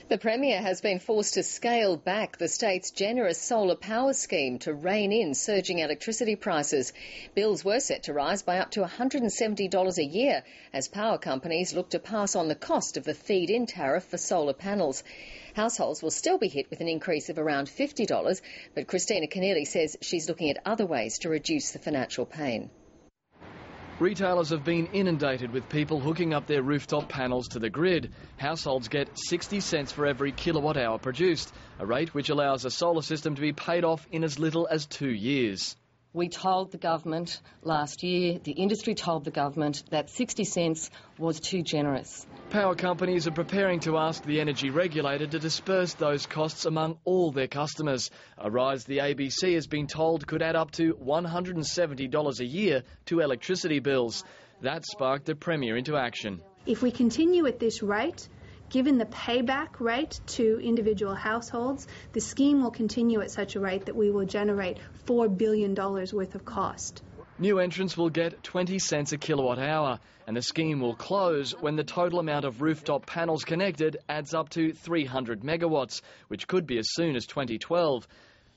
The Premier has been forced to scale back the state's generous solar power scheme to rein in surging electricity prices. Bills were set to rise by up to $170 a year as power companies look to pass on the cost of the feed-in tariff for solar panels. Households will still be hit with an increase of around $50, but Christina Keneally says she's looking at other ways to reduce the financial pain. Retailers have been inundated with people hooking up their rooftop panels to the grid. Households get 60 cents for every kilowatt hour produced, a rate which allows a solar system to be paid off in as little as 2 years. We told the government last year, the industry told the government that 60 cents was too generous. Power companies are preparing to ask the energy regulator to disperse those costs among all their customers, a rise the ABC has been told could add up to $170 a year to electricity bills. That sparked the Premier into action. If we continue at this rate, given the payback rate to individual households, the scheme will continue at such a rate that we will generate $4 billion worth of cost. New entrants will get 20 cents a kilowatt hour, and the scheme will close when the total amount of rooftop panels connected adds up to 300 megawatts, which could be as soon as 2012.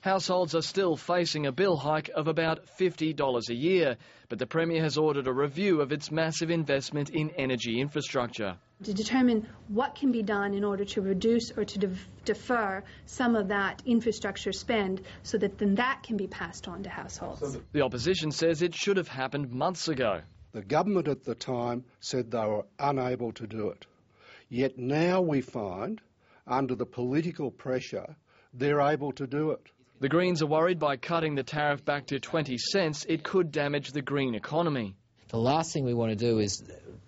Households are still facing a bill hike of about $50 a year, but the Premier has ordered a review of its massive investment in energy infrastructure. To determine what can be done in order to reduce or to defer some of that infrastructure spend so that then that can be passed on to households. The opposition says it should have happened months ago. The government at the time said they were unable to do it. Yet now we find, under the political pressure, they're able to do it. The Greens are worried by cutting the tariff back to 20 cents, it could damage the green economy. The last thing we want to do is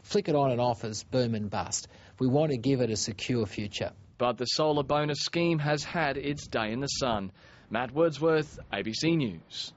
flick it on and off as boom and bust. We want to give it a secure future. But the solar bonus scheme has had its day in the sun. Matt Wordsworth, ABC News.